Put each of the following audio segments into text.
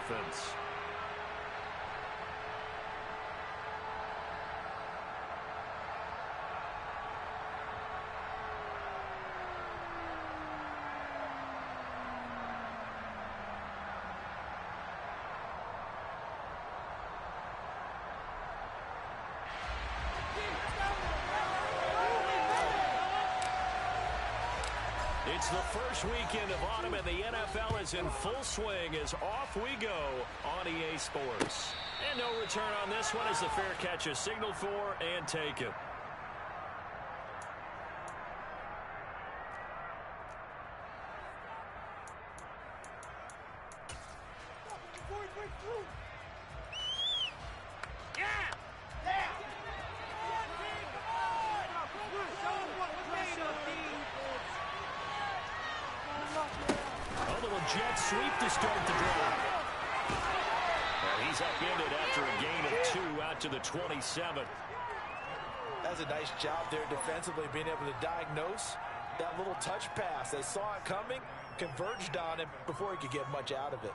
offense. It's the first weekend of autumn, and the NFL is in full swing as off we go on EA Sports. And no return on this one as the fair catch is signaled for and taken. Jet sweep to start the drive. And he's upended after a gain of 2 out to the 27. That's a nice job there defensively, being able to diagnose that little touch pass. They saw it coming, converged on him before he could get much out of it.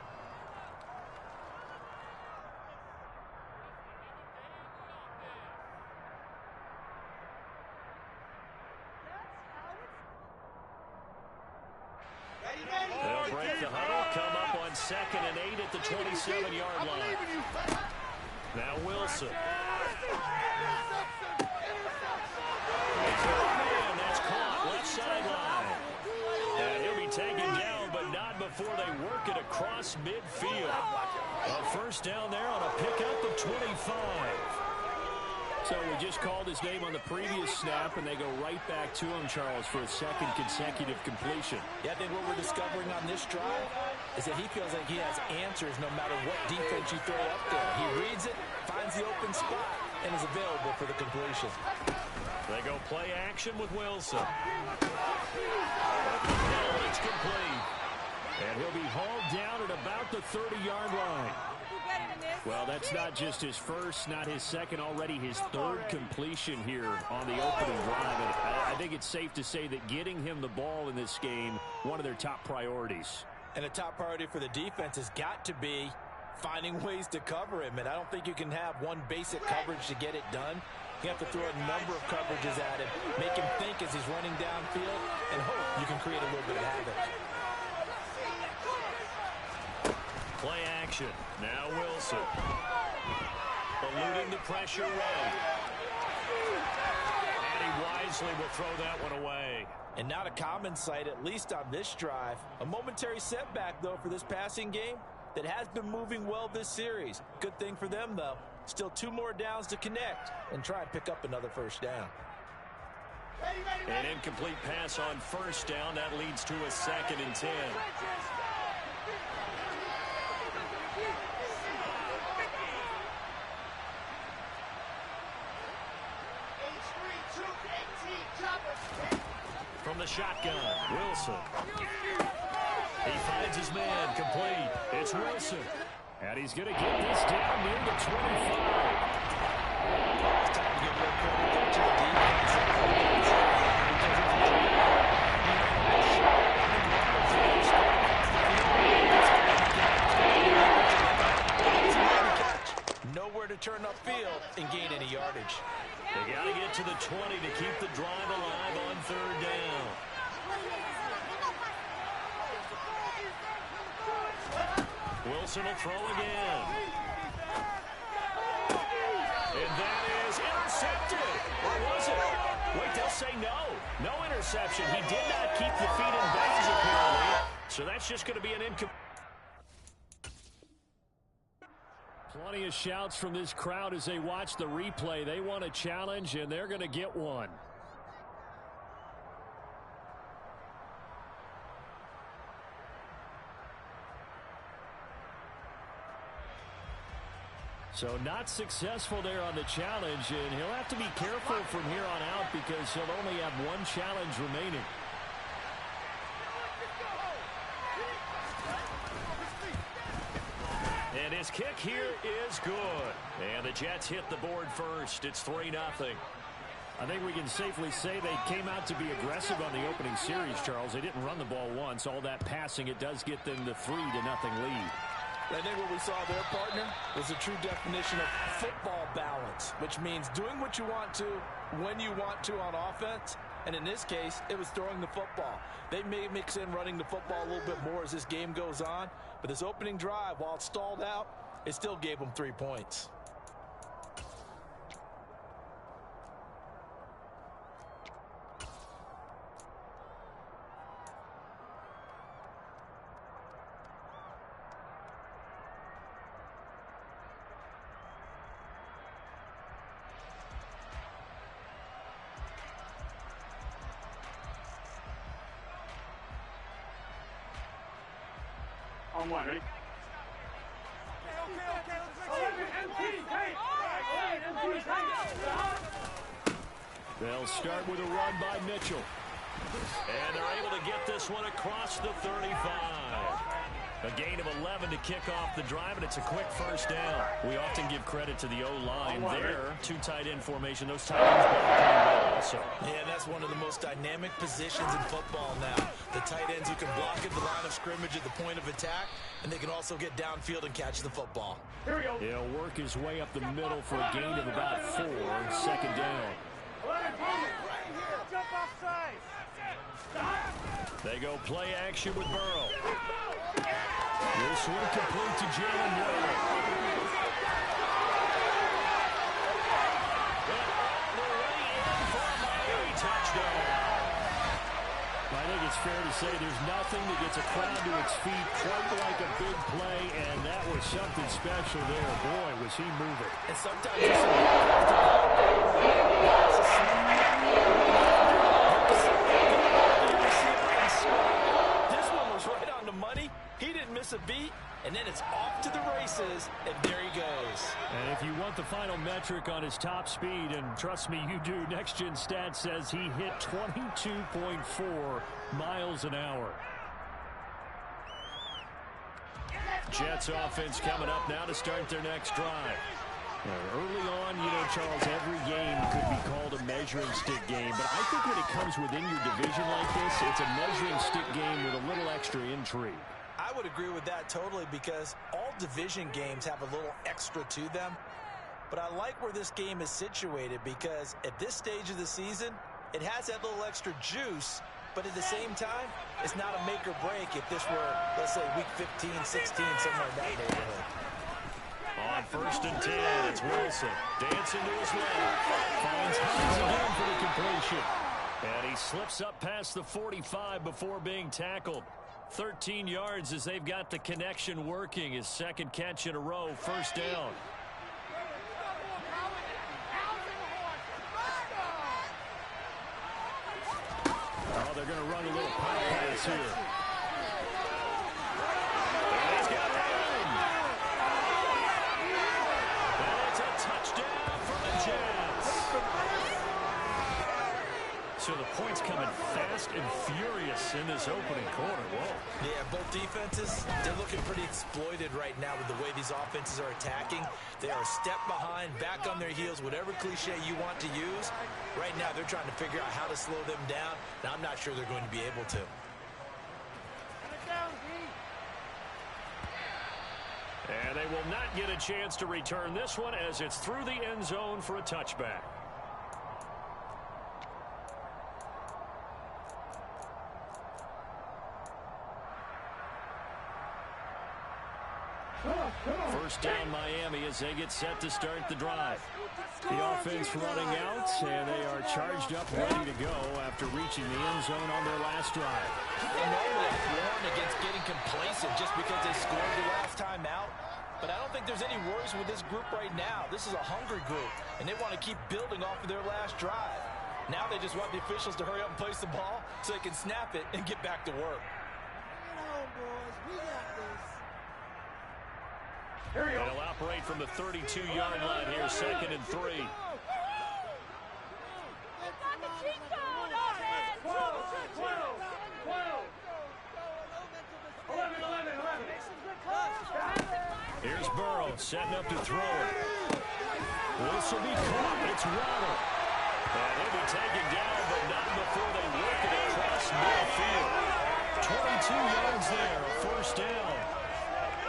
They'll break the huddle, come up on 2nd and 8 at the 27-yard line. Now Wilson. And that's caught left sideline. And he'll be taken down, but not before they work it across midfield. A first down there on a pickup of 25. So we just called his name on the previous snap, and they go right back to him, Charles, for a second consecutive completion. Yeah, I think what we're discovering on this drive is that he feels like he has answers no matter what defense you throw up there. He reads it, finds the open spot, and is available for the completion. They go play action with Wilson. Now it's complete. And he'll be hauled down at about the 30-yard line. Well, that's not just his first, not his second, already his third completion here on the opening drive. And I think it's safe to say that getting him the ball in this game, one of their top priorities. And a top priority for the defense has got to be finding ways to cover him. And I don't think you can have one basic coverage to get it done. You have to throw a number of coverages at him, make him think as he's running downfield, and hope you can create a little bit of havoc. Play action. Now Wilson. Eluding the pressure right. And he wisely will throw that one away. And not a common sight, at least on this drive. A momentary setback, though, for this passing game that has been moving well this series. Good thing for them, though. Still 2 more downs to connect and try and pick up another first down. An incomplete pass on first down. That leads to a 2nd and 10. From the shotgun, Wilson. He finds his man, complete. It's Wilson. And he's going to get this down near the 25. It's time to give real credit there to the defense. Nowhere to turn upfield and gain any yardage. They got to get to the 20 to keep the drive alive on 3rd down. Wilson will throw again. And that is intercepted. Or was it? Wait, they'll say no. No interception. He did not keep the feet in bounds, apparently. So that's just going to be an incomplete. Plenty of shouts from this crowd as they watch the replay. They want a challenge, and they're going to get one. So not successful there on the challenge, and he'll have to be careful from here on out because he'll only have 1 challenge remaining. And his kick here is good. And the Jets hit the board first. It's 3-0. I think we can safely say they came out to be aggressive on the opening series, Charles. They didn't run the ball once. All that passing, it does get them the 3-0 lead. I think what we saw there, partner, was a true definition of football balance, which means doing what you want to, when you want to on offense. And in this case, it was throwing the football. They may mix in running the football a little bit more as this game goes on. But this opening drive, while it stalled out, it still gave them 3 points. On one, ready? They'll start with a run by Mitchell. And they're able to get this one across the 35. A gain of 11 to kick off the drive, and it's a quick first down. We often give credit to the O-line there. Two tight end formation. Those tight ends block pretty well also. Yeah, that's one of the most dynamic positions in football now. The tight ends who can block at the line of scrimmage at the point of attack, and they can also get downfield and catch the football. Here we go. He'll work his way up the middle for a gain of about 4. Second down. They go play action with Burrow. This one complete to Jalen Waddle. And all the way in for a Miami touchdown. I think it's fair to say there's nothing that gets a crowd to its feet quite like a big play, and that was something special there. Boy, was he moving. And sometimes you see this one was right on the money. He didn't miss a beat, and then it's off to the races, and there he goes. And if you want the final metric on his top speed, and trust me, you do, Next Gen Stats says he hit 22.4 miles an hour. Jets offense coming up now to start their next drive. Early on, you know, Charles, every game could be called a measuring stick game, but I think when it comes within your division like this, it's a measuring stick game with a little extra intrigue. I would agree with that totally, because all division games have a little extra to them. But I like where this game is situated, because at this stage of the season, it has that little extra juice, but at the same time, it's not a make or break if this were, let's say, week 15, 16, somewhere in that neighborhood. On 1st and 10, it's Wilson. Dancing to his left. Finds Hines again for the completion. And he slips up past the 45 before being tackled. 13 yards as they've got the connection working. His second catch in a row, first down. Oh, they're going to run a little pop pass here. And he's got room. And it's a touchdown for the Jets. So the points coming fast and furious in this opening quarter. Whoa. Yeah, both defenses, they're looking pretty exploited right now with the way these offenses are attacking. They are a step behind, back on their heels, whatever cliche you want to use. Right now, they're trying to figure out how to slow them down, and I'm not sure they're going to be able to. And they will not get a chance to return this one as it's through the end zone for a touchback. First down Miami as they get set to start the drive. The offense running out, and they are charged up, ready to go after reaching the end zone on their last drive. And normally I warn against getting complacent just because they scored the last time out. But I don't think there's any worries with this group right now. This is a hungry group, and they want to keep building off of their last drive. Now they just want the officials to hurry up and place the ball so they can snap it and get back to work. They'll operate from the 32-yard line here, 2nd and 3. Here's Burrow setting up to throw it. This will be caught. It's Waddle. And he'll be taken down, but not before they work it across midfield. 22 yards there, a first down.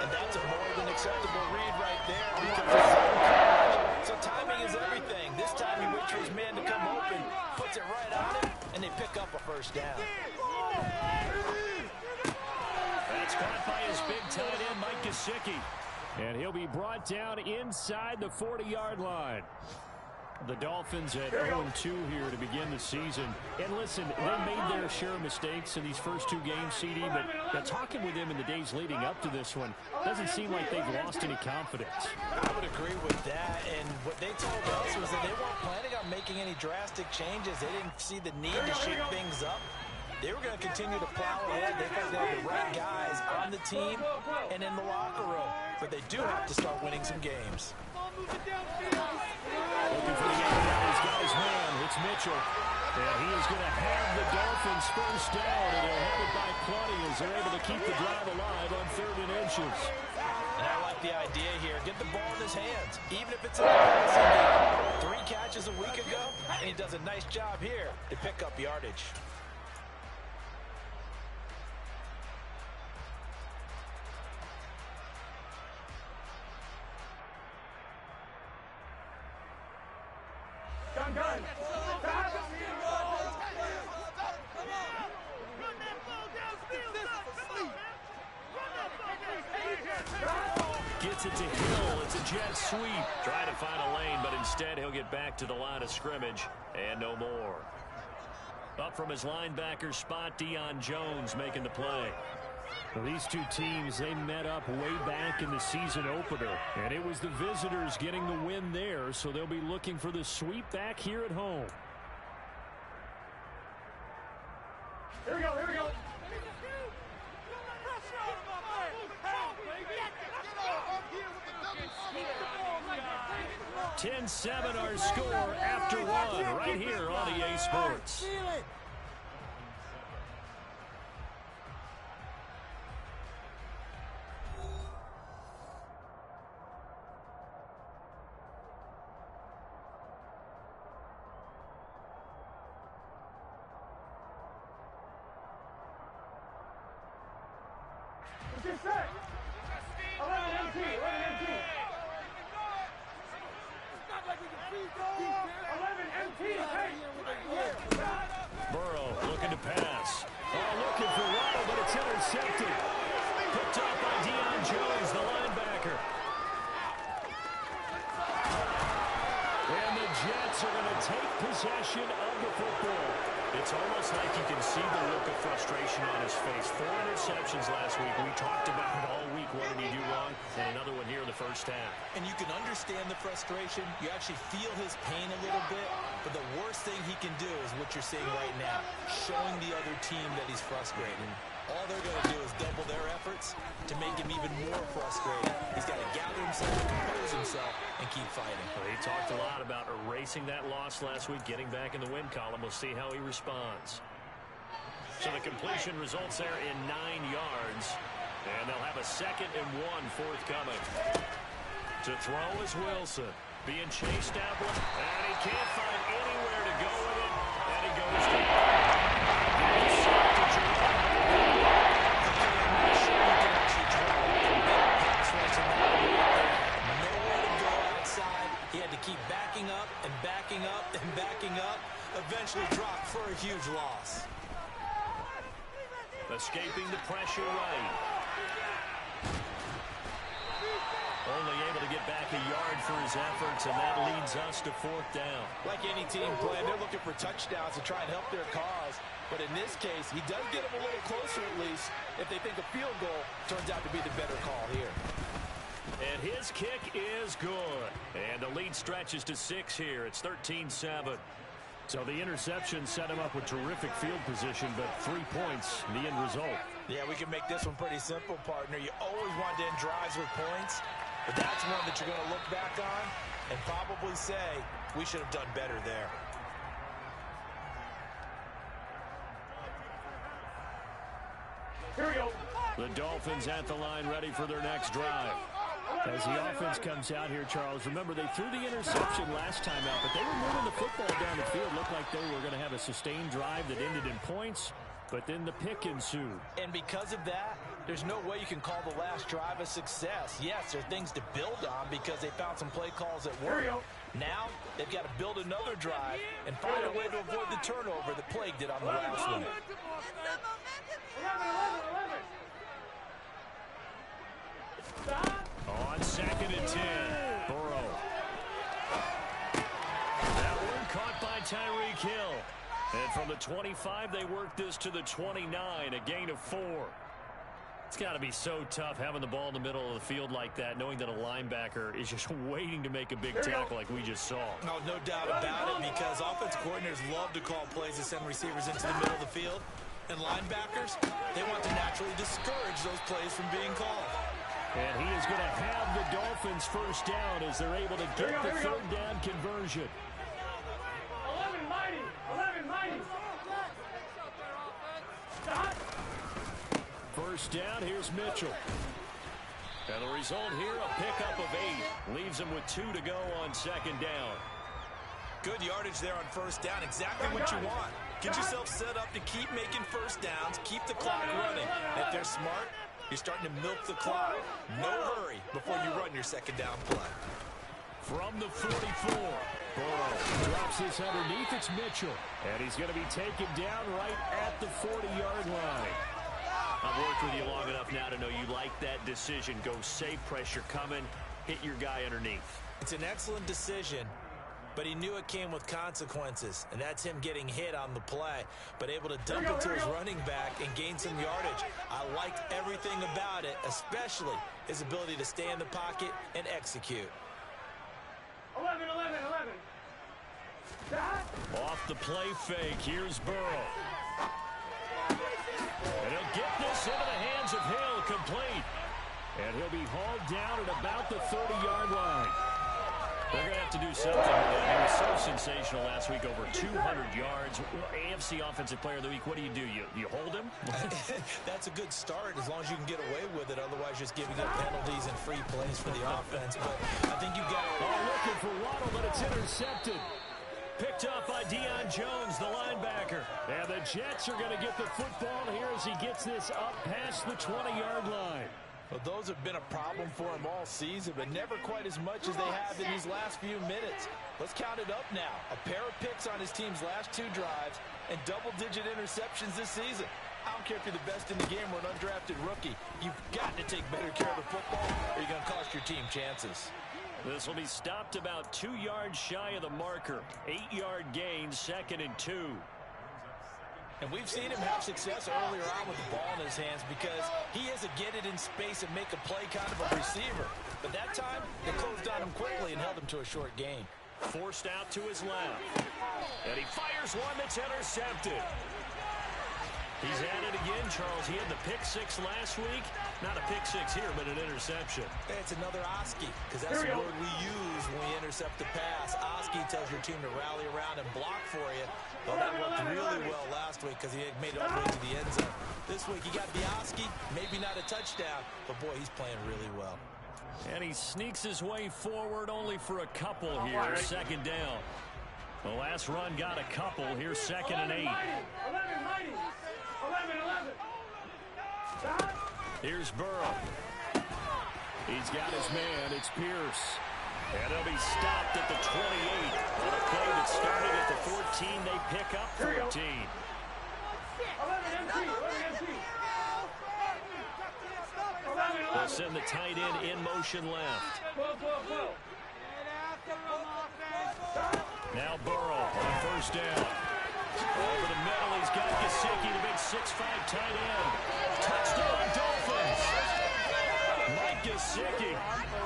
And that's That's a more than acceptable read right there because of zone coverage. So timing is everything. This time he waits for his man to come open, puts it right on him, and they pick up a first down. That's caught by his big tight end, Mike Gesicki. And he'll be brought down inside the 40-yard line. The Dolphins at 0-2 here to begin the season. And listen, they made their share of mistakes in these first two games, CD, but talking with them in the days leading up to this one, doesn't seem like they've lost any confidence. I would agree with that, and what they told us was that they weren't planning on making any drastic changes. They didn't see the need to shake things up. They were going to continue to plow ahead. They felt they had the right guys on the team and in the locker room. But they do have to start winning some games. Looking for the end down. He's got his man. It's Mitchell. And he is going to have the Dolphins first down, and they'll have it by plenty as they're able to keep the drive alive on 3rd and inches. And I like the idea here. Get the ball in his hands, even if it's in the passing game. 3 catches a week ago, and he does a nice job here to pick up yardage. Gets it to Hill. It's a jet sweep. Trying to find a lane, but instead he'll get back to the line of scrimmage and no more. Up from his linebacker spot, Deion Jones making the play. Well, these two teams, they met up way back in the season opener, and it was the visitors getting the win there, so they'll be looking for the sweep back here at home. Here we go, here we go. 10-7 our score after 1 right here on EA Sports. Get set. 11 MT, 11 MT. 11 MT, hey. Burrow looking to pass. Looking for Waddle, but it's intercepted. Picked off by Deion Jones, the linebacker. And the Jets are going to take possession of the football. It's almost like you can see the look of frustration on his face. 4 interceptions last week. We talked about it all week. What did he do wrong? And another one here in the first half. And you can understand the frustration. You actually feel his pain a little bit. But the worst thing he can do is what you're seeing right now, showing the other team that he's frustrated. All they're going to do is double their efforts to make him even more frustrated. He's got to gather himself, compose himself, and keep fighting. Well, he talked a lot about erasing that loss last week, getting back in the win column. We'll see how he responds. So the completion results there in 9 yards. And they'll have a 2nd and 1 forthcoming. To throw is Wilson. Being chased out, and he can't find anywhere to go with it. And he goes down. He had to keep backing up and backing up and backing up. Eventually dropped for a huge loss. Escaping the pressure right. Only able to get back a yard for his efforts, and that leads us to 4th down. Like any team playing, they're looking for touchdowns to try and help their cause. But in this case, he does get them a little closer at least. If they think a field goal turns out to be the better call here. And his kick is good. And the lead stretches to 6 here. It's 13-7. So the interception set him up with terrific field position, but 3 points, the end result. Yeah, we can make this one pretty simple, partner. You always want to end drives with points, but that's one that you're going to look back on and probably say, we should have done better there. Here we go. The Dolphins at the line ready for their next drive. As the offense comes out here, Charles, remember they threw the interception last time out, but they were moving the football down the field. Looked like they were going to have a sustained drive that ended in points, but then the pick ensued. And because of that, there's no way you can call the last drive a success. Yes, there are things to build on because they found some play calls that work. Now, they've got to build another drive and find a way to avoid the turnover that plagued it on the last one. On 2nd and 10, Burrow. That one caught by Tyreek Hill. And from the 25, they work this to the 29, a gain of 4. It's got to be so tough having the ball in the middle of the field like that, knowing that a linebacker is just waiting to make a big tackle like we just saw. No doubt about it, because offense coordinators love to call plays to send receivers into the middle of the field. And linebackers, they want to naturally discourage those plays from being called. And he is going to have the Dolphins first down as they're able to get the third down conversion. 11-90. First down, here's Mitchell. And the result here, a pickup of 8. Leaves him with 2 to go on 2nd down. Good yardage there on first down. Exactly what you want. Get yourself set up to keep making first downs, keep the clock running. And if they're smart, you're starting to milk the clock. No hurry before you run your second down play. From the 44, Burrow drops this underneath. It's Mitchell. And he's going to be taken down right at the 40-yard line. I've worked with you long enough now to know you like that decision. Go safe, pressure coming, hit your guy underneath. It's an excellent decision, but he knew it came with consequences, and that's him getting hit on the play, but able to dump it to his running back and gain some yardage. I liked everything about it, especially his ability to stay in the pocket and execute. 11. Off the play fake, here's Burrow. And he'll get this into the hands of Hill, complete. And he'll be hauled down at about the 30-yard line. They're going to have to do something with that. He was so sensational last week, over 200 yards. AFC Offensive Player of the Week, what do? You hold him? That's a good start as long as you can get away with it. Otherwise, just giving up penalties and free plays for the offense. But I think you got it. Looking for Waddle, but it's intercepted. Picked up by Deion Jones, the linebacker. And the Jets are going to get the football here as he gets this up past the 20-yard line. Well, those have been a problem for him all season, but never quite as much as they have in these last few minutes. Let's count it up now. A pair of picks on his team's last 2 drives and double-digit interceptions this season. I don't care if you're the best in the game or an undrafted rookie. You've got to take better care of the football or you're going to cost your team chances. This will be stopped about 2 yards shy of the marker. 8-yard gain, 2nd and 2. And we've seen him have success earlier on with the ball in his hands because he is a get it in space and make a play kind of a receiver. But that time, they closed on him quickly and held him to a short gain. Forced out to his left. And he fires one that's intercepted. He's at it again, Charles. He had the pick 6 last week. Not a pick 6 here, but an interception. It's another Oski, because that's the word we use when we intercept the pass. Oski tells your team to rally around and block for you. Well, that worked really well last week because he had made it all the way to the end zone. This week he got the Oski, maybe not a touchdown, but boy, he's playing really well. And he sneaks his way forward only for a couple here. 2nd down. The last run got a couple. Here's 2nd and 8. 11. Here's Burrow. He's got his man. It's Pierce. And he'll be stopped at the 28. On a play that started at the 14, they pick up 14. 11. They'll send the tight end in motion left. Now Burrow on 1st down. Over the middle, he's got Gesicki, the big 6'5" tight end. Touchdown, Dolphins! Mike Gesicki,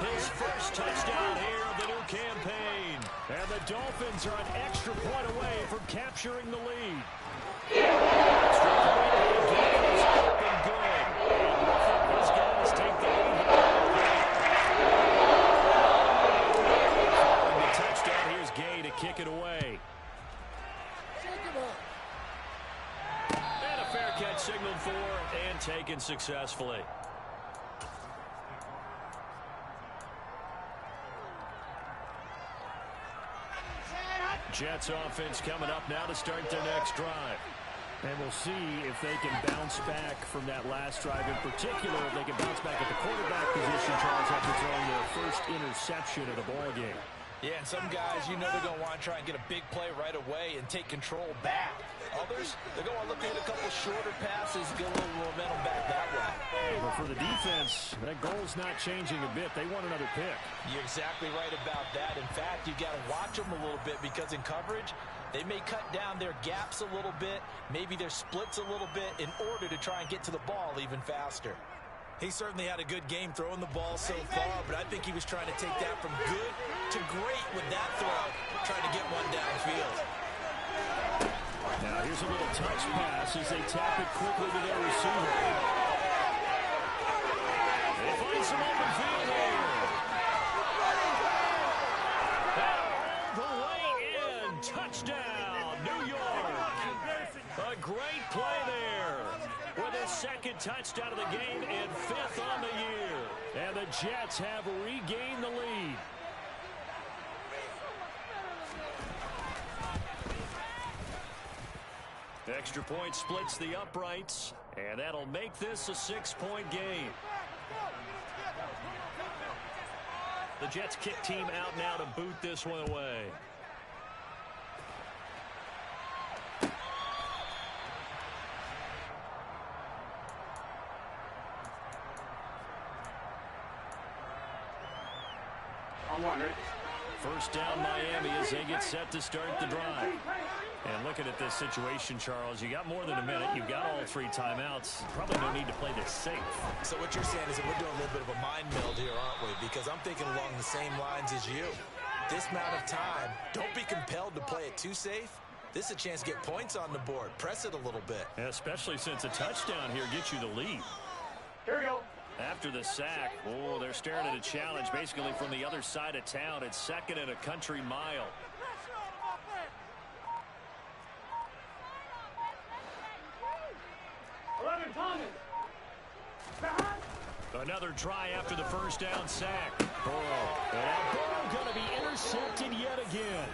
his first touchdown here of the new campaign. And the Dolphins are an extra point away from capturing the lead. Extra point, the Dolphins up and good. And these guys take the lead. Following the touchdown, here's Gay to kick it away. And a fair catch signaled for and taken successfully. Jets offense coming up now to start their next drive. And we'll see if they can bounce back from that last drive in particular. If they can bounce back at the quarterback position, Charles, after throwing their first interception of the ball game. Yeah, and some guys, you know they're going to want to try and get a big play right away and take control back. Others, they're going to look at a couple shorter passes, get a little momentum back that way. But for the defense, that goal's not changing a bit. They want another pick. You're exactly right about that. In fact, you got to watch them a little bit because in coverage, they may cut down their gaps a little bit, maybe their splits a little bit in order to try and get to the ball even faster. He certainly had a good game throwing the ball so far, but I think he was trying to take that from good to great with that throw, trying to get one downfield. Now here's a little touch pass as they tap it quickly to their receiver. They find some open field here. All the way in. Touchdown, New York. A great play there. With his second touchdown of the game and 5th on the year. And the Jets have regained the lead. Extra point splits the uprights, and that'll make this a 6-point game. The Jets kick team out now to boot this one away. First down Miami as they get set to start the drive. And looking at this situation, Charles, you got more than a minute. You've got all 3 timeouts. Probably no need to play this safe. So what you're saying is that we're doing a little bit of a mind meld here, aren't we? Because I'm thinking along the same lines as you. This amount of time, don't be compelled to play it too safe. This is a chance to get points on the board. Press it a little bit. Yeah, especially since a touchdown here gets you the lead. Here we go. After the sack, oh, they're staring at a challenge basically from the other side of town. It's 2nd and a country mile. Another try after the first down sack. Burrow. And Burrow going to be intercepted yet again.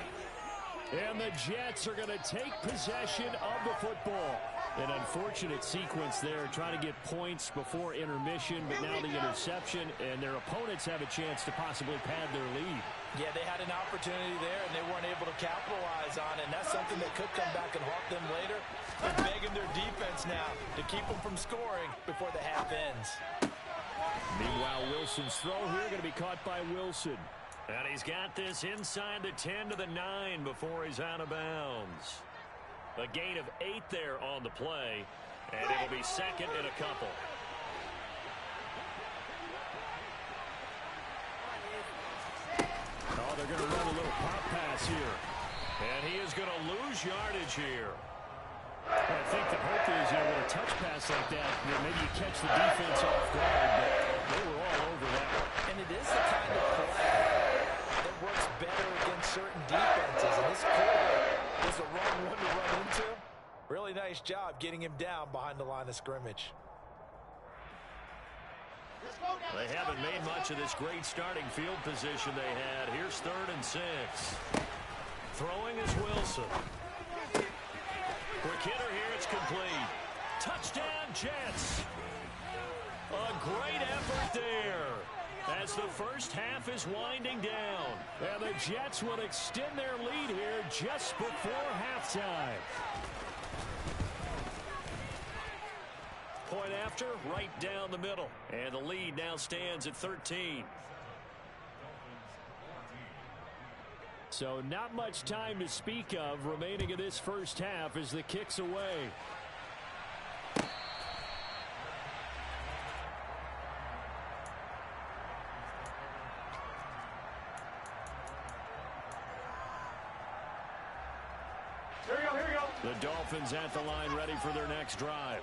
And the Jets are going to take possession of the football. An unfortunate sequence there, trying to get points before intermission, but now the interception, and their opponents have a chance to possibly pad their lead. Yeah, they had an opportunity there, and they weren't able to capitalize on it, and that's something that could come back and haunt them later. They're begging their defense now to keep them from scoring before the half ends. Meanwhile, Wilson's throw here going to be caught by Wilson. And he's got this inside the 10 to the 9 before he's out of bounds. A gain of 8 there on the play, and it'll be 2nd and a couple. Oh, they're going to run a little pop pass here. And he is going to lose yardage here. I think the hope is, with a touch pass like that, maybe you catch the defense off guard, but they were all over that one. And it is the kind of play that works better against certain defenses, and this quarter is the wrong one to run into. Really nice job getting him down behind the line of scrimmage. They haven't made much of this great starting field position they had. Here's 3rd and 6. Throwing is Wilson. Quick hitter here, it's complete. Touchdown, Jets. A great effort there as the first half is winding down. And the Jets will extend their lead here just before halftime. Point after, right down the middle. And the lead now stands at 13. So not much time to speak of remaining in this first half as the kick's away. The Dolphins at the line ready for their next drive.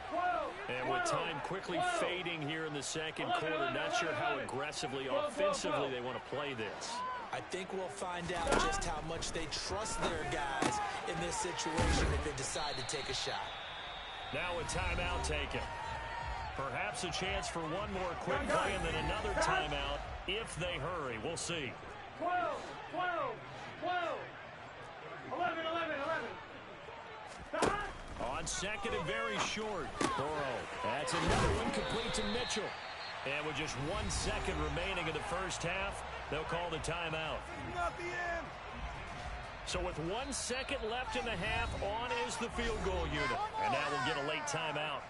And with time quickly fading here in the second quarter, not sure how aggressively, offensively they want to play this. I think we'll find out just how much they trust their guys in this situation if they decide to take a shot. Now a timeout taken. Perhaps a chance for one more quick play and then another timeout if they hurry. We'll see. 12, 12, 12, 11, 11, 11. On second and very short. Burrow. That's another one complete to Mitchell. And with just 1 second remaining in the first half, they'll call the timeout. Not the end. So with 1 second left in the half, on is the field goal unit. And now we'll get a late timeout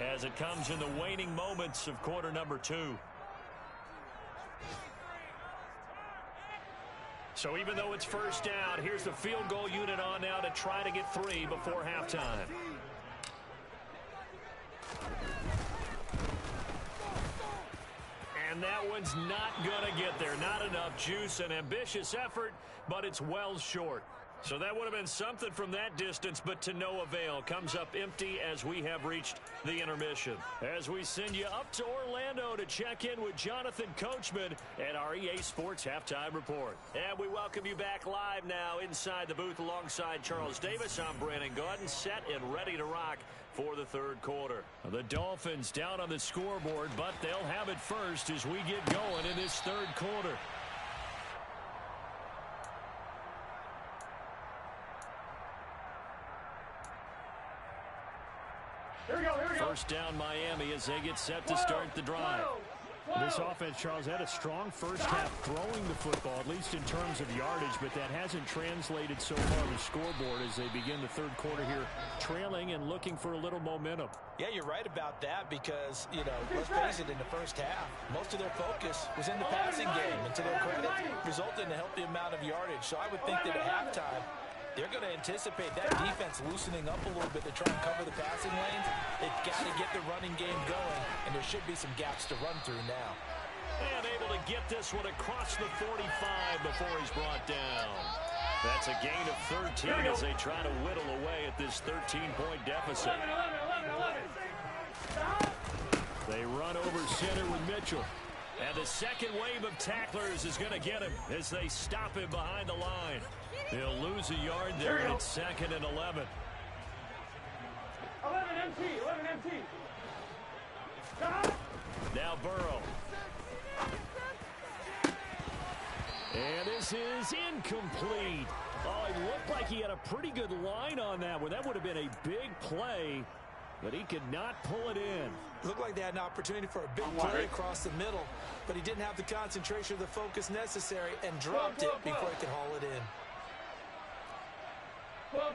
as it comes in the waning moments of quarter number 2. So even though it's first down, here's the field goal unit on now to try to get 3 before halftime. And that one's not going to get there. Not enough juice. An ambitious effort, but it's well short. So that would have been something from that distance, but to no avail. Comes up empty as we have reached the intermission. As we send you up to Orlando to check in with Jonathan Coachman at our EA Sports Halftime Report. And we welcome you back live now inside the booth alongside Charles Davis. I'm Brandon Gaudin, set and ready to rock for the third quarter. The Dolphins down on the scoreboard, but they'll have it first as we get going in this third quarter. Here we go. First down Miami as they get set to start the drive. This offense, Charles, had a strong first half throwing the football, at least in terms of yardage, but that hasn't translated so far on the scoreboard as they begin the third quarter here, trailing and looking for a little momentum. Yeah, you're right about that because, you know, let's face it, in the first half, most of their focus was in the passing game. And to their credit, resulted in a healthy amount of yardage. So I would think that at halftime, they're going to anticipate that defense loosening up a little bit to try and cover the passing lanes. They've got to get the running game going, and there should be some gaps to run through now. And able to get this one across the 45 before he's brought down. That's a gain of 13 as they try to whittle away at this 13-point deficit. 11. They run over center with Mitchell. And the second wave of tacklers is going to get him as they stop him behind the line. He'll lose a yard there, and it's second and 11. 11 MT. Now Burrow. And this is incomplete. Oh, it looked like he had a pretty good line on that one. That would have been a big play, but he could not pull it in. Looked like they had an opportunity for a big play across the middle, but he didn't have the concentration or the focus necessary and dropped it before he could haul it in. 12.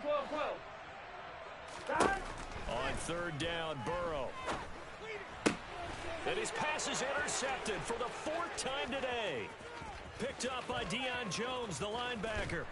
On third down, Burrow. And his pass is intercepted for the 4th time today. Picked up by Deion Jones, the linebacker.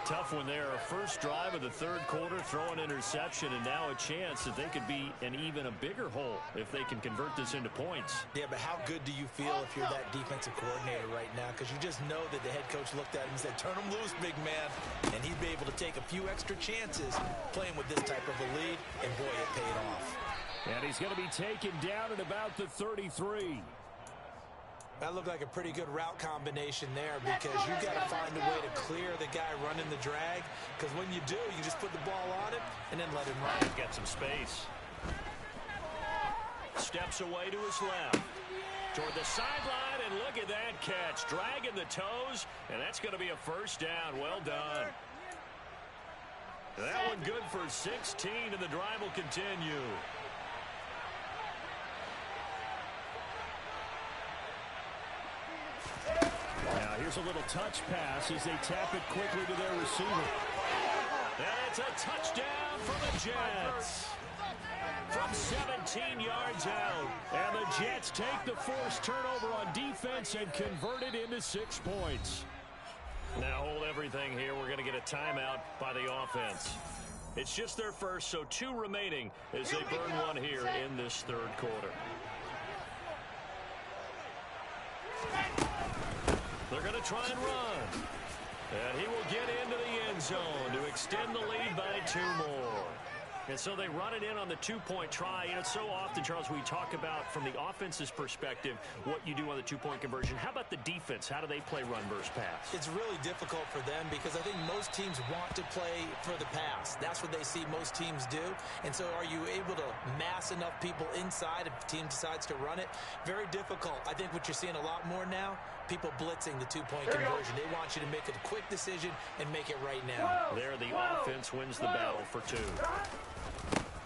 Tough one there. First drive of the third quarter, throw an interception, and now a chance that they could be in even a bigger hole if they can convert this into points. Yeah, but how good do you feel if you're that defensive coordinator right now? Because you just know that the head coach looked at him and said, turn him loose, big man. And he'd be able to take a few extra chances playing with this type of a lead, and boy, it paid off. And he's going to be taken down at about the 33. That looked like a pretty good route combination there because you've got to find a way to clear the guy running the drag, because when you do, you just put the ball on him and then let him run. He's got some space. Steps away to his left. Toward the sideline, and look at that catch. Dragging the toes, and that's going to be a first down. Well done. That one good for 16, and the drive will continue. Now here's a little touch pass as they tap it quickly to their receiver. And it's a touchdown for the Jets. From 17 yards out. And the Jets take the forced turnover on defense and convert it into 6 points. Now hold everything here. We're going to get a timeout by the offense. It's just their first, so 2 remaining as they burn one here in this third quarter. They're going to try and run. And he will get into the end zone to extend the lead by 2 more. And so they run it in on the 2-point try. You know, so often, Charles, we talk about from the offense's perspective what you do on the 2-point conversion. How about the defense? How do they play run versus pass? It's really difficult for them because I think most teams want to play for the pass. That's what they see most teams do. And so are you able to mass enough people inside if the team decides to run it? Very difficult. I think what you're seeing a lot more now, people blitzing the two-point conversion. They want you to make a quick decision and make it right now. There, the offense wins the battle for 2.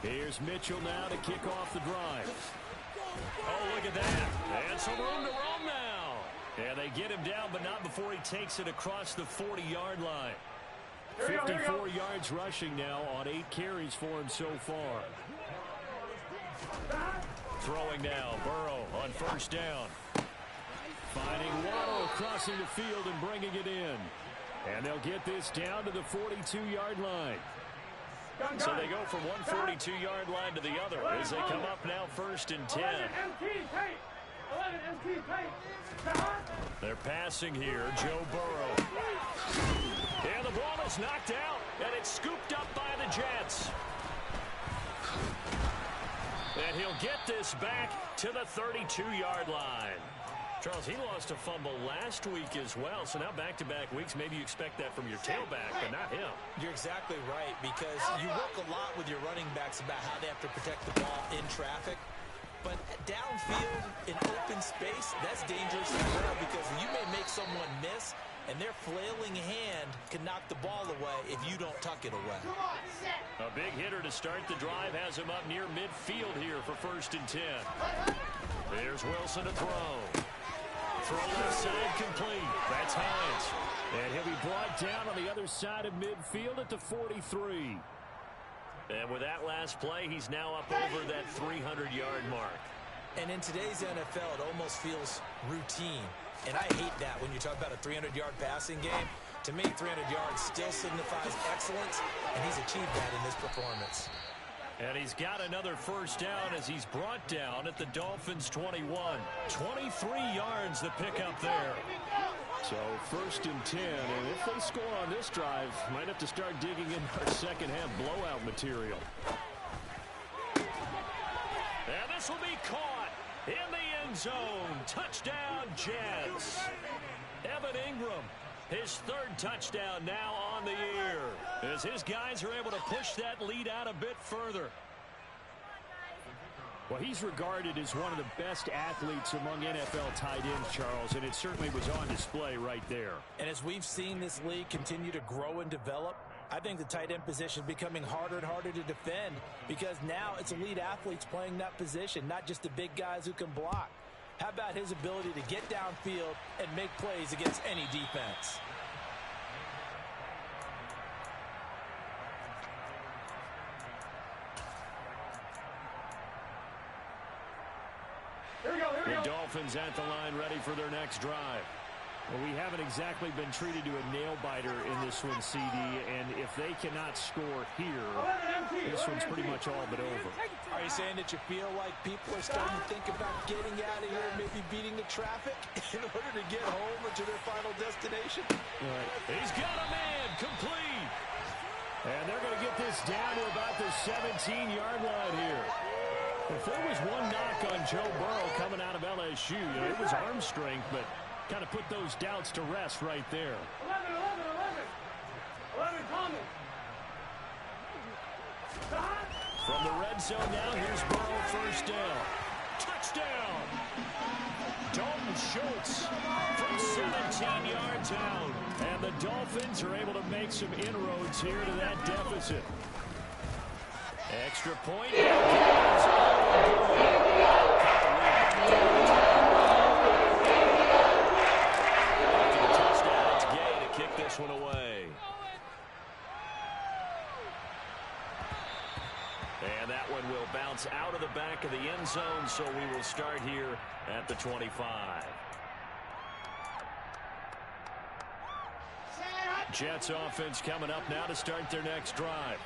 Here's Mitchell now to kick off the drive. Oh, look at that. And some room to roam now. Yeah, they get him down, but not before he takes it across the 40-yard line. 54 yards rushing now on 8 carries for him so far. Throwing now, Burrow on first down. Finding Waddle crossing the field and bringing it in. And they'll get this down to the 42-yard line. So they go from one 42-yard line to the other as they come up now first and 10. They're passing here, Joe Burrow. And the ball is knocked out, and it's scooped up by the Jets. And he'll get this back to the 32-yard line. Charles, he lost a fumble last week as well, so now back-to-back weeks, maybe you expect that from your tailback, but not him. You're exactly right, because you work a lot with your running backs about how they have to protect the ball in traffic. But downfield, in open space, that's dangerous as well, because you may make someone miss, and their flailing hand can knock the ball away if you don't tuck it away. A big hitter to start the drive has him up near midfield here for first and 10. There's Wilson to throw. Throw left side complete. That's Hines. And he'll be brought down on the other side of midfield at the 43. And with that last play, he's now up over that 300-yard mark. And in today's NFL, it almost feels routine. And I hate that when you talk about a 300-yard passing game. To me, 300 yards still signifies excellence, and he's achieved that in this performance. And he's got another first down as he's brought down at the Dolphins' 21. 23 yards the pickup there. So first and 10, and if they score on this drive, might have to start digging in our second-half blowout material. And this will be caught in the end zone. Touchdown, Jets. Evan Ingram, his 3rd touchdown now on the year, as his guys are able to push that lead out a bit further. Well, he's regarded as one of the best athletes among NFL tight ends, Charles, and it certainly was on display right there. And as we've seen this league continue to grow and develop, I think the tight end position is becoming harder and harder to defend, because now it's elite athletes playing that position, not just the big guys who can block. How about his ability to get downfield and make plays against any defense? The Dolphins at the line, ready for their next drive. Well, we haven't exactly been treated to a nail-biter in this one, CD, and if they cannot score here, this one's pretty much all but over. Are you saying that you feel like people are starting to think about getting out of here and maybe beating the traffic in order to get home or to their final destination? Right. He's got a man, complete. And they're going to get this down to about the 17-yard line here. If there was one knock on Joe Burrow coming out of LSU, it was arm strength, but kind of put those doubts to rest right there. 11 coming. From the red zone now, here's Burrow, first down. Touchdown! Dalton Schultz from 17 yards out. And the Dolphins are able to make some inroads here to that deficit. Extra point. Touchdown, it's Gay to kick this one away. And that one will bounce out of the back of the end zone, so we will start here at the 25. Jets offense coming up now to start their next drive.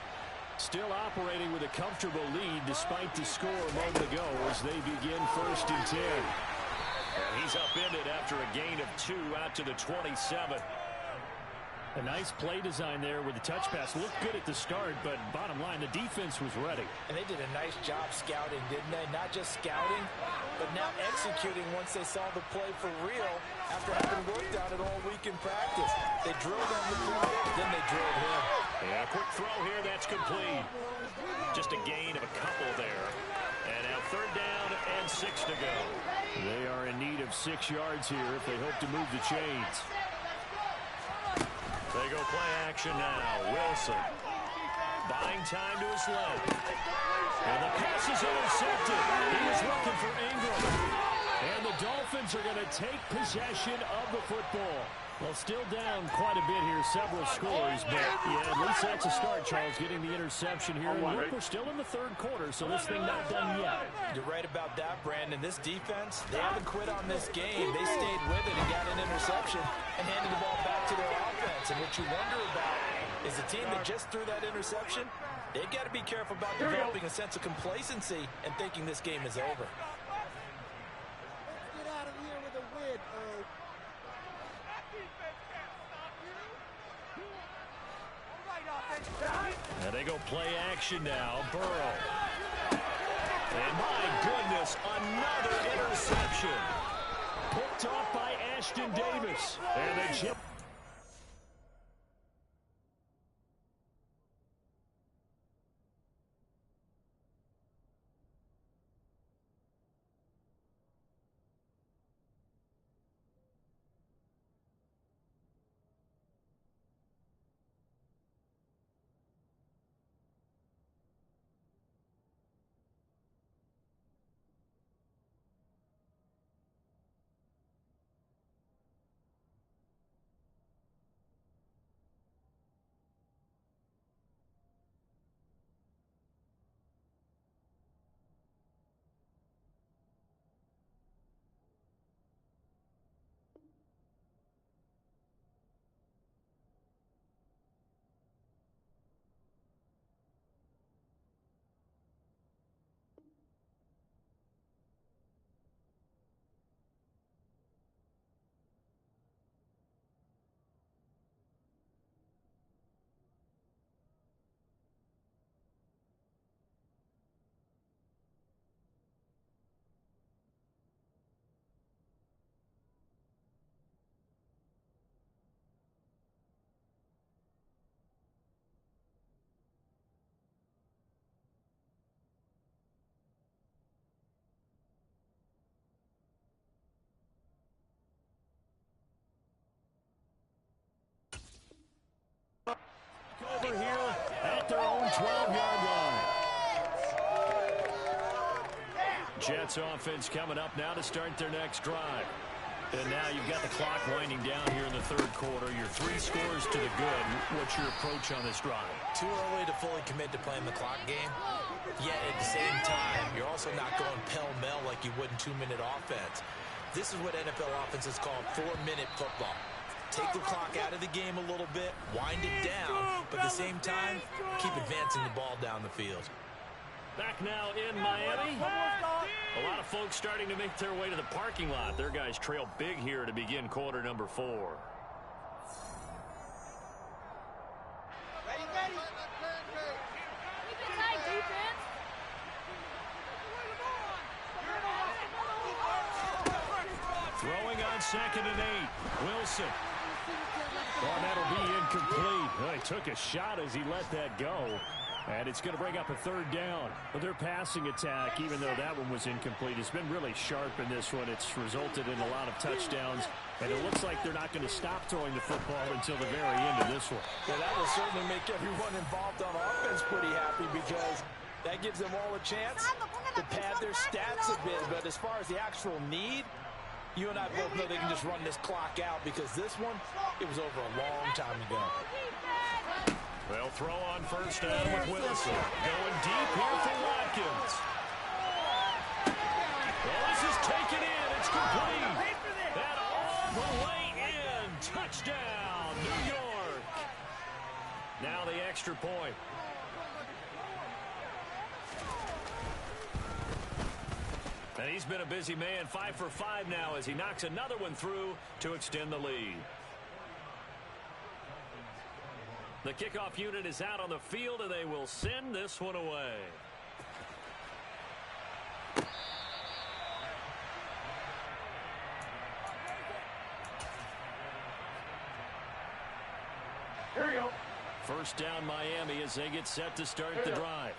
Still operating with a comfortable lead despite the score a moment ago as they begin first and 10. And he's upended after a gain of 2 out to the 27. A nice play design there with the touch pass. Looked good at the start, but bottom line, the defense was ready. And they did a nice job scouting, didn't they? Not just scouting, but now executing once they saw the play for real after having worked on it all week in practice. They drilled on the play, then they drilled him. Yeah, quick throw here, that's complete. Just a gain of a couple there. And now 3rd down and 6 to go. They are in need of 6 yards here if they hope to move the chains. They go play action now. Wilson buying time to his left. And the pass is intercepted. He was looking for Ingram. And the Dolphins are going to take possession of the football. Well, still down quite a bit here, several scores, but yeah, at least that's a start, Charles, getting the interception here. And look, we're still in the 3rd quarter, so this thing not done yet. You're right about that, Brandon. This defense, they haven't quit on this game. They stayed with it and got an interception and handed the ball back to their offense. And what you wonder about is the team that just threw that interception, they've got to be careful about developing a sense of complacency and thinking this game is over. Get out of here with a win, And they go play action now. Burrow. And my goodness, another interception. Picked off by Ashton Davis. And they chip. Over here at their own 12-yard line. Jets offense coming up now to start their next drive. And now you've got the clock winding down here in the 3rd quarter. Your 3 scores to the good. What's your approach on this drive? Too early to fully commit to playing the clock game. Yet at the same time, you're also not going pell-mell like you would in 2-minute offense. This is what NFL offenses call 4-minute football. Take the clock out of the game a little bit, wind it down, but at the same time, keep advancing the ball down the field. Back now in Miami. A lot of folks starting to make their way to the parking lot. Their guys trail big here to begin quarter number 4. Ready, ready. Throwing on 2nd and 8. Wilson. Well, that'll be incomplete. Well, he took a shot as he let that go. And it's going to bring up a 3rd down. But their passing attack, even though that one was incomplete, has been really sharp in this one. It's resulted in a lot of touchdowns. And it looks like they're not going to stop throwing the football until the very end of this one. Yeah, that will certainly make everyone involved on offense pretty happy because that gives them all a chance to pad their stats a bit. But as far as the actual need, you and I both know they can just run this clock out because this one, it was over a long time ago. They'll throw on 1st down with Wilson. Going deep here for Watkins. Well, this is taken in. It's complete. That all the way in. Touchdown, New York. Now the extra point. And he's been a busy man, 5 for 5 now as he knocks another one through to extend the lead. The kickoff unit is out on the field, and they will send this one away. Here we go. 1st down Miami as they get set to start the drive.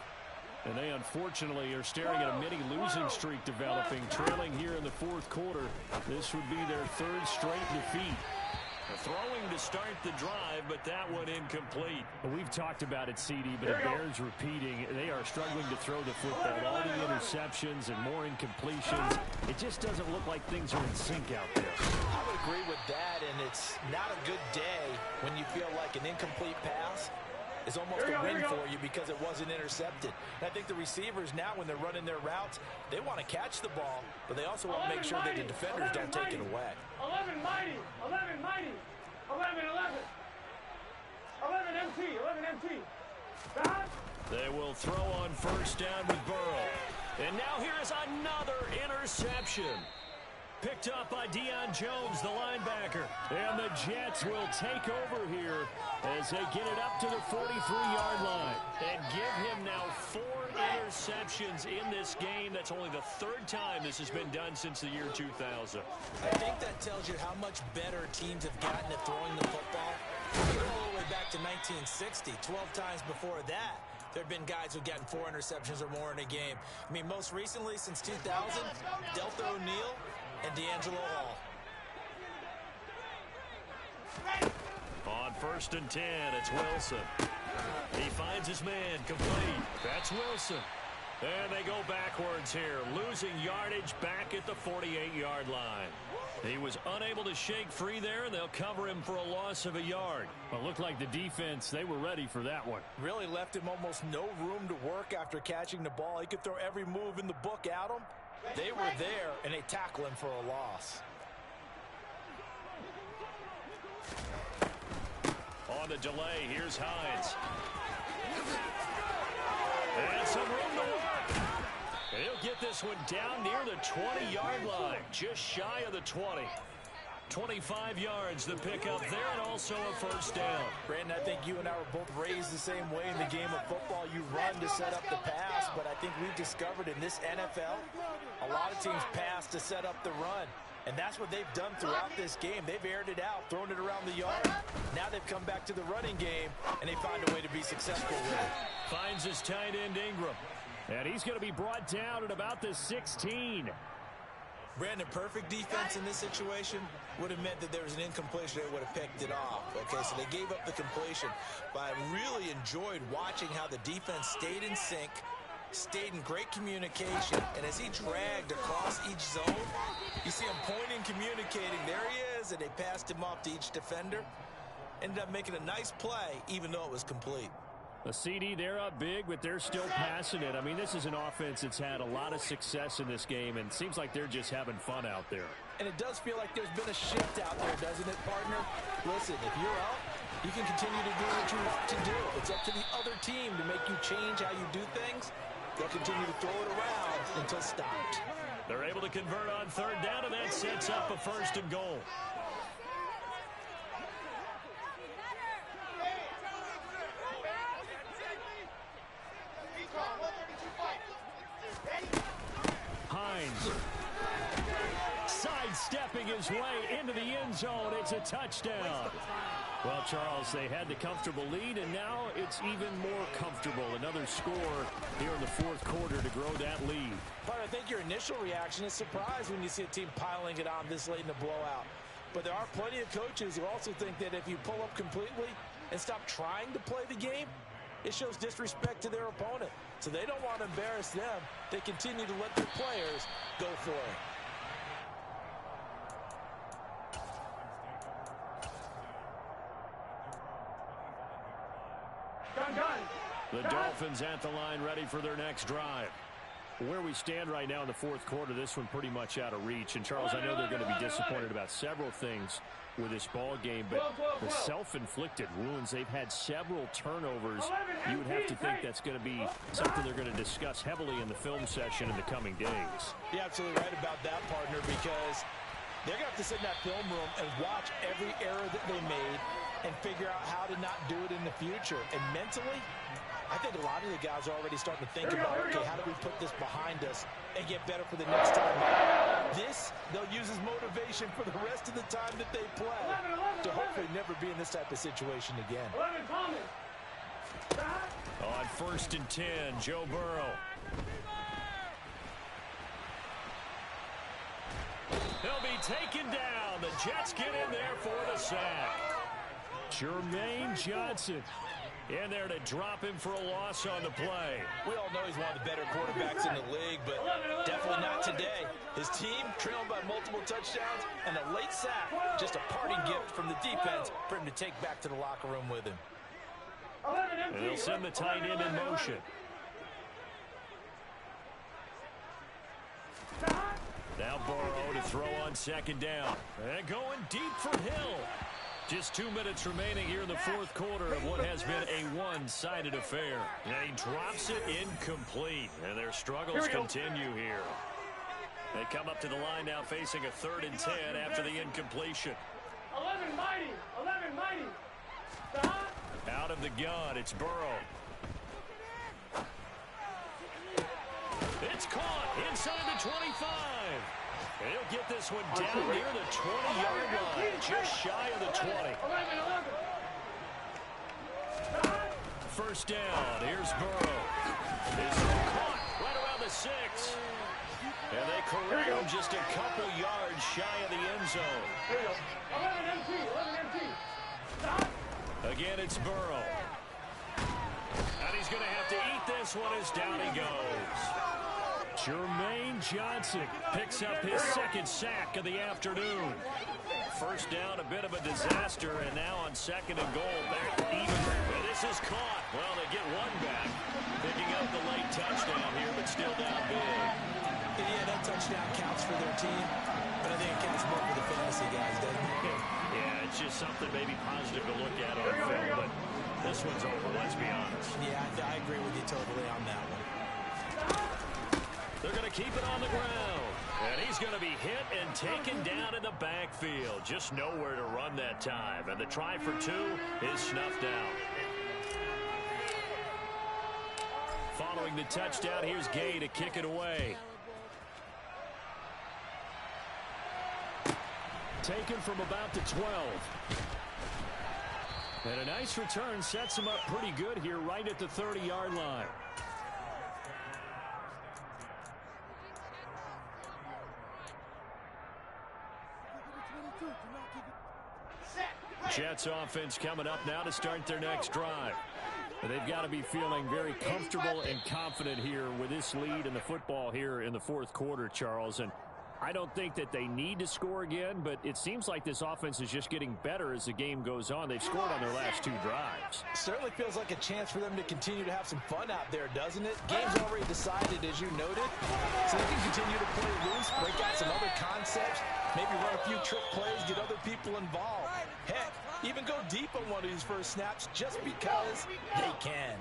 And they unfortunately are staring at a mini losing streak developing, trailing here in the fourth quarter. This would be their third straight defeat. Throwing to start the drive, but that one incomplete. We've talked about it, CD, but it bears repeating. They are struggling to throw the football. All the interceptions and more incompletions. It just doesn't look like things are in sync out there. I would agree with that, and it's not a good day when you feel like an incomplete pass is almost a win for you because it wasn't intercepted. And I think the receivers now, when they're running their routes, they want to catch the ball, but they also want to make sure that the defenders don't take it away. 11 mighty, 11 mighty, 11 11, 11 MT, 11 MT. They will throw on first down with Burrow. And now here is another interception. Picked up by Deion Jones, the linebacker. And the Jets will take over here as they get it up to the 43-yard line. And give him now 4 interceptions in this game. That's only the third time this has been done since the year 2000. I think that tells you how much better teams have gotten at throwing the football. You go all the way back to 1960, 12 times before that. There have been guys who've gotten 4 interceptions or more in a game. I mean, most recently, since 2000, Deltha O'Neal and D'Angelo Hall. On first and 10, it's Wilson. He finds his man, complete. That's Wilson. And they go backwards here, losing yardage back at the 48-yard line. He was unable to shake free there, and they'll cover him for a loss of a yard. Well, looked like the defense, they were ready for that one. Really left him almost no room to work after catching the ball. He could throw every move in the book at him. They were there, and they tackle him for a loss. On the delay, here's Hines. And some room to work. And he'll get this one down near the 20-yard line, just shy of the 20. 25 yards, the pickup there, and also a first down. Brandon, I think you and I were both raised the same way in the game of football. You run to set up the pass, but I think we've discovered in this NFL, a lot of teams pass to set up the run. And that's what they've done throughout this game. They've aired it out, thrown it around the yard. Now they've come back to the running game, and they find a way to be successful with it. Finds his tight end, Ingram. And he's going to be brought down at about the 16. Brandon, perfect defense in this situation would have meant that there was an incompletion. They would have picked it off. Okay, so they gave up the completion. But I really enjoyed watching how the defense stayed in sync, stayed in great communication, and as he dragged across each zone, you see him pointing, communicating. There he is, and they passed him off to each defender. Ended up making a nice play, even though it was complete. A CD, they're up big, but they're still passing it. I mean, this is an offense that's had a lot of success in this game, and it seems like they're just having fun out there. And it does feel like there's been a shift out there, doesn't it, partner? Listen, if you're out, you can continue to do what you want to do. It's up to the other team to make you change how you do things. They'll continue to throw it around until stopped. They're able to convert on third down, and that sets up a first and goal. Hines sidestepping his way into the end zone. It's a touchdown. Well, Charles, they had the comfortable lead, and now it's even more comfortable. Another score here in the fourth quarter to grow that lead. But I think your initial reaction is surprise when you see a team piling it on this late in the blowout. But there are plenty of coaches who also think that if you pull up completely and stop trying to play the game, it shows disrespect to their opponent. So they don't want to embarrass them. They continue to let their players go for it. The Dolphins at the line, ready for their next drive. Where we stand right now in the fourth quarter, this one pretty much out of reach. And, Charles, I know they're going to be disappointed about several things with this ball game, but the self-inflicted wounds, they've had several turnovers. You would have to think that's going to be something they're going to discuss heavily in the film session in the coming days. You're absolutely right about that, partner, because they're going to have to sit in that film room and watch every error that they made and figure out how to not do it in the future. And mentally, I think a lot of the guys are already starting to think about, okay, how do we put this behind us and get better for the next time out? This, they'll use as motivation for the rest of the time that they play to hopefully never be in this type of situation again. 11 Thomas. On 1st and 10, Joe Burrow. He'll be taken down. The Jets get in there for the sack. Jermaine Johnson in there to drop him for a loss on the play. We all know he's one of the better quarterbacks in the league, but definitely not today. His team trailing by multiple touchdowns and a late sack. Just a parting gift from the defense for him to take back to the locker room with him. And they'll send the tight end in motion. Now Burrow to throw on 2nd down. And going deep for Hill. Just 2 minutes remaining here in the 4th quarter of what has been a one-sided affair. And he drops it incomplete. And their struggles continue here. They come up to the line now facing a 3rd and 10 after the incompletion. 11 mighty. 11 mighty. Out of the gun, it's Burrow. It's caught inside the 25. And he'll get this one down near the 20-yard line, just shy of the 20. 1st down, here's Burrow. This one caught right around the 6. And they corral him just a couple yards shy of the end zone. 11 MT. 11 MT. Again, it's Burrow. And he's going to have to eat this one as down he goes. Jermaine Johnson picks up his 2nd sack of the afternoon. 1st down, a bit of a disaster, and now on 2nd and goal, back even. And this is caught. Well, they get one back, picking up the late touchdown here, but still down big. Yeah, that touchdown counts for their team, but I think it counts more for the fantasy guys, doesn't it? Yeah, it's just something maybe positive to look at on film, but this one's over, let's be honest. Yeah, I agree with you totally on that one. They're going to keep it on the ground. And he's going to be hit and taken down in the backfield. Just nowhere to run that time. And the try for 2 is snuffed out. Following the touchdown, here's Gay to kick it away. taken from about the 12. And a nice return sets him up pretty good here right at the 30-yard line. Jets offense coming up now to start their next drive. And they've got to be feeling very comfortable and confident here with this lead in the football here in the fourth quarter, Charles. And I don't think that they need to score again, but it seems like this offense is just getting better as the game goes on. They've scored on their last 2 drives. Certainly feels like a chance for them to continue to have some fun out there, doesn't it? Game's already decided, as you noted, so they can continue to play loose, break out some other concepts, maybe run a few trick plays, get other people involved. Heck, even go deep on one of these first snaps just because they can.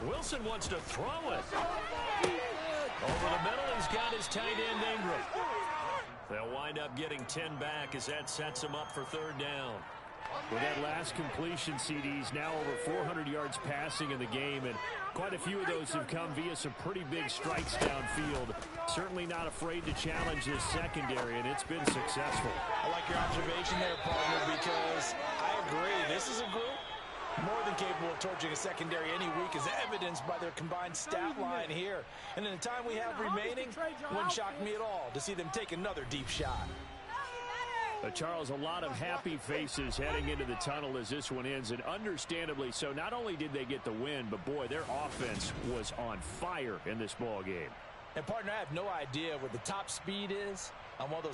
Wilson wants to throw it. Over the middle, he's got his tight end Ingram. They'll wind up getting 10 back as that sets him up for 3rd down. With that last completion, CD's now over 400 yards passing in the game, and quite a few of those have come via some pretty big strikes downfield. Certainly not afraid to challenge this secondary, and it's been successful. I like your observation there, partner, because I agree. This is a group more than capable of torching a secondary any week, as evidenced by their combined stat line here. And in the time we have remaining, wouldn't shock me at all to see them take another deep shot. Charles, a lot of happy faces heading into the tunnel as this one ends, and understandably so. Not only did they get the win, but boy, their offense was on fire in this ball game. And partner, I have no idea what the top speed is on one of those